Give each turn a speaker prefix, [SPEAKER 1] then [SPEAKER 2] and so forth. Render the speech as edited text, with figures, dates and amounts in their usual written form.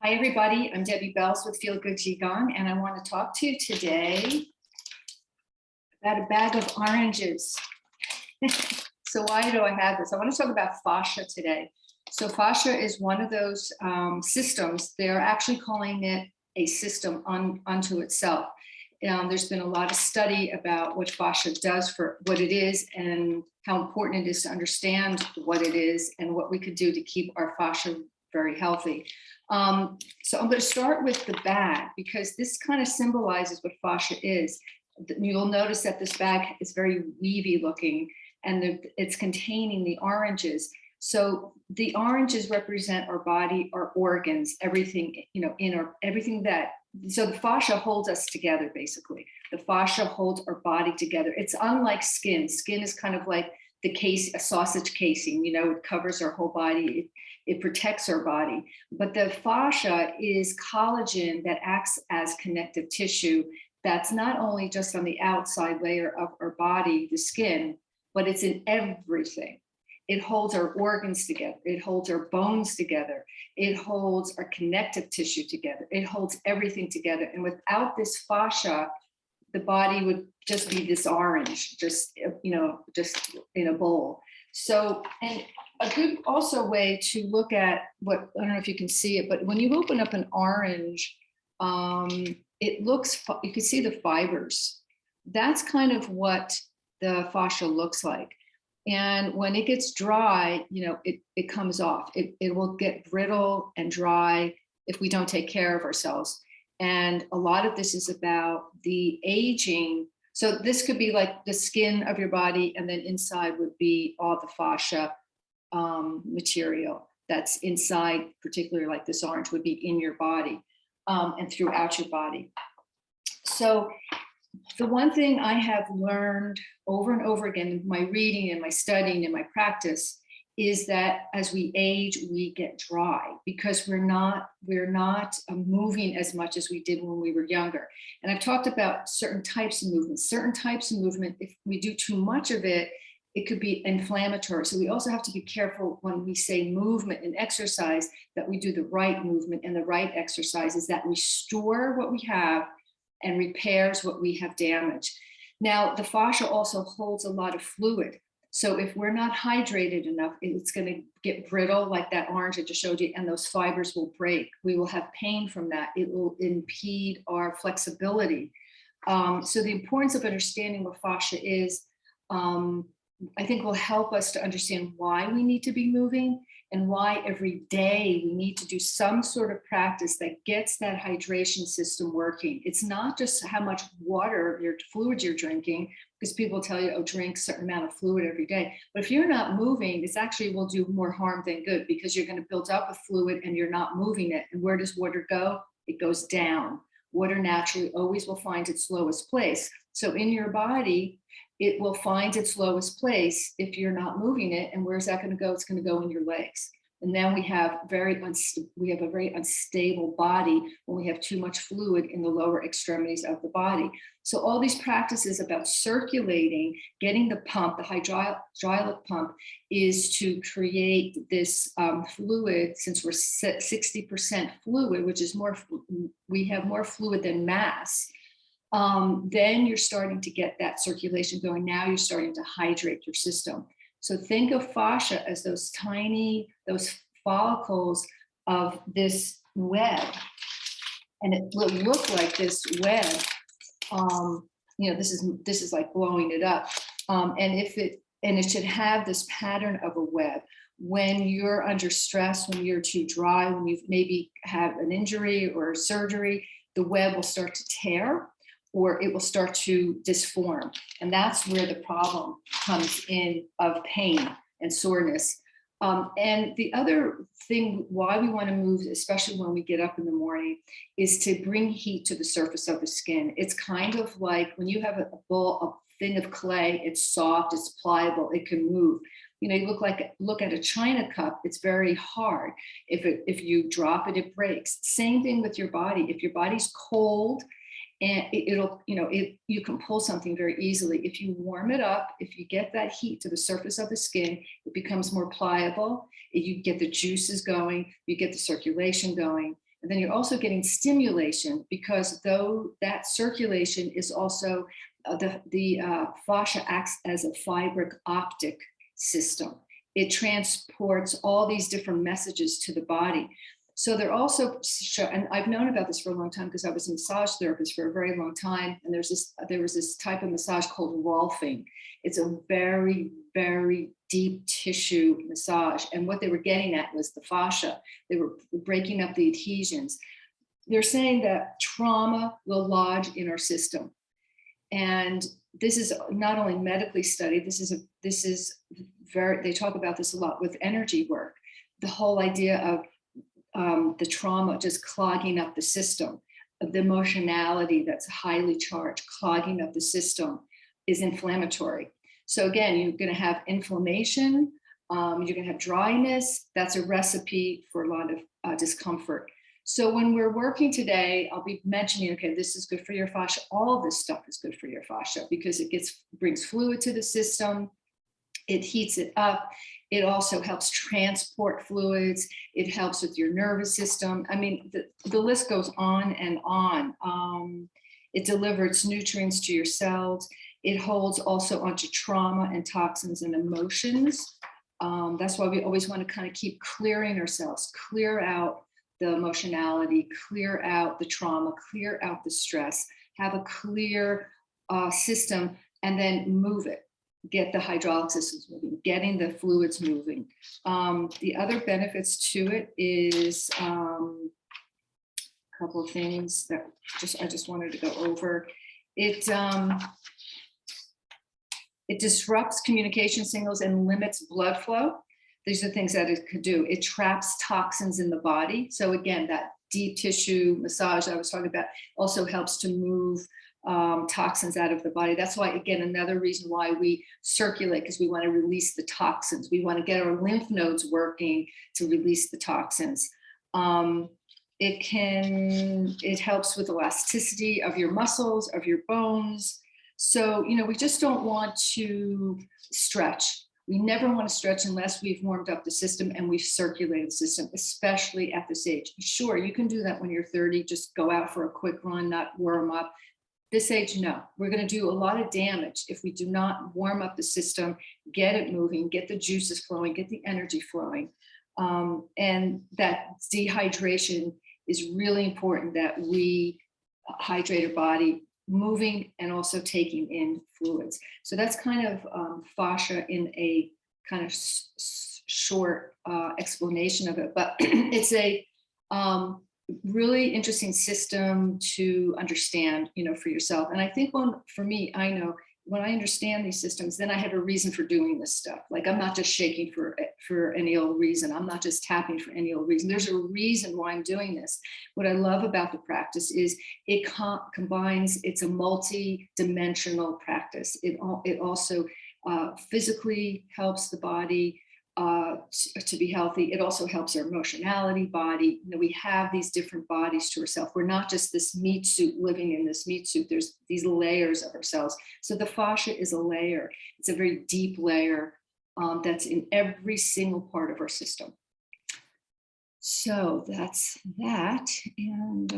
[SPEAKER 1] Hi, everybody. I'm Debbie Belaus with Feel Good Qigong, and I want to talk to you today about a bag of oranges. So why do I have this? I want to talk about fascia today. So fascia is one of those systems. They're actually calling it a system unto itself. There's been a lot of study about what fascia does for what it is and how important it is to understand what it is and what we could do to keep our fascia very healthy. So I'm going to start with the bag because this kind of symbolizes what fascia is. You'll notice that this bag is very weavy looking and it's containing the oranges. So the oranges represent our body, our organs, everything, everything that, so the fascia holds us together, basically. The fascia holds our body together. It's unlike skin. Skin is kind of like the case, a sausage casing, it covers our whole body. It protects our body. But the fascia is collagen that acts as connective tissue that's not only just on the outside layer of our body, the skin, but it's in everything. It holds our organs together. It holds our bones together. It holds our connective tissue together. It holds everything together. And without this fascia, the body would just be this orange, just in a bowl. So, and a good also way to look at what, I don't know if you can see it, but when you open up an orange, it looks, you can see the fibers. That's kind of what the fascia looks like. And when it gets dry, it comes off. It will get brittle and dry if we don't take care of ourselves. And a lot of this is about the aging. So this could be like the skin of your body, and then inside would be all the fascia material that's inside, particularly like this orange would be in your body and throughout your body. So the one thing I have learned over and over again in my reading and my studying and my practice is that as we age, we get dry because we're not moving as much as we did when we were younger. And I've talked about certain types of movement. Certain types of movement, if we do too much of it, it could be inflammatory. So we also have to be careful when we say movement and exercise that we do the right movement and the right exercises that restore what we have and repairs what we have damaged. Now, the fascia also holds a lot of fluid. So if we're not hydrated enough, it's going to get brittle like that orange I just showed you, and those fibers will break. We will have pain from that. It will impede our flexibility. So the importance of understanding what fascia is, I think will help us to understand why we need to be moving and why every day we need to do some sort of practice that gets that hydration system working. It's not just how much water, your fluids you're drinking, because people tell you, oh, drink a certain amount of fluid every day. But if you're not moving, it's actually will do more harm than good because you're going to build up with fluid and you're not moving it. And where does water go? It goes down. Water naturally always will find its lowest place. So in your body, it will find its lowest place if you're not moving it. And where's that going to go? It's going to go in your legs. And then we have a very unstable body when we have too much fluid in the lower extremities of the body. So all these practices about circulating, getting the pump, the hydraulic pump, is to create this fluid. Since we're 60% fluid, which is more, we have more fluid than mass. Then you're starting to get that circulation going. Now you're starting to hydrate your system. So think of fascia as those follicles of this web. And it will look like this web. This is like blowing it up. And it should have this pattern of a web. When you're under stress, when you're too dry, when you've maybe have an injury or surgery, the web will start to tear, or it will start to disform. And that's where the problem comes in of pain and soreness. And the other thing why we want to move, especially when we get up in the morning, is to bring heat to the surface of the skin. It's kind of like when you have a thing of clay, it's soft, it's pliable, it can move. You look at a china cup, it's very hard. If you drop it, it breaks. Same thing with your body. If your body's cold, and you can pull something very easily. If you warm it up, if you get that heat to the surface of the skin, it becomes more pliable. You get the juices going, you get the circulation going, And then you're also getting stimulation, because though that circulation is also the fascia acts as a fibric optic system. It transports all these different messages to the body. So they're also, and I've known about this for a long time because I was a massage therapist for a very long time. And there was this type of massage called Rolfing. It's a very, very deep tissue massage. And what they were getting at was the fascia. They were breaking up the adhesions. They're saying that trauma will lodge in our system. And this is not only medically studied, they talk about this a lot with energy work. The whole idea of the trauma just clogging up the system, the emotionality that's highly charged, clogging up the system is inflammatory. So again, you're going to have inflammation, you're going to have dryness. That's a recipe for a lot of discomfort. So when we're working today, I'll be mentioning, okay, this is good for your fascia. All of this stuff is good for your fascia because it brings fluid to the system. It heats it up. It also helps transport fluids. It helps with your nervous system. I mean, the list goes on and on. It delivers nutrients to your cells. It holds also onto trauma and toxins and emotions. That's why we always want to kind of keep clearing ourselves, clear out the emotionality, clear out the trauma, clear out the stress, have a clear system, and then move it. Get the hydraulic systems moving, getting the fluids moving. The other benefits to it is a couple of things that I just wanted to go over. It disrupts communication signals and limits blood flow. These are things that it could do. It traps toxins in the body. So again, that deep tissue massage I was talking about also helps to move toxins out of the body. That's why, again, another reason why we circulate, because we want to release the toxins. We want to get our lymph nodes working to release the toxins. It helps with elasticity of your muscles, of your bones. So, we just don't want to stretch. We never want to stretch unless we've warmed up the system and we've circulated the system, especially at this age. Sure, you can do that when you're 30, just go out for a quick run, not warm up. This age, no. We're going to do a lot of damage if we do not warm up the system, get it moving, get the juices flowing, get the energy flowing. And that dehydration is really important, that we hydrate our body, moving and also taking in fluids. So that's kind of fascia in a kind of short explanation of it, but it's a really interesting system to understand, for yourself. And I think for me, I know when I understand these systems, then I have a reason for doing this stuff. Like I'm not just shaking for any old reason. I'm not just tapping for any old reason. There's a reason why I'm doing this. What I love about the practice is it combines, it's a multi-dimensional practice. It also physically helps the body to be healthy. It also helps our emotionality body. We have these different bodies to ourselves. We're not just this meat suit living in this meat suit. There's these layers of ourselves. So the fascia is a layer. It's a very deep layer that's in every single part of our system. So that's that. And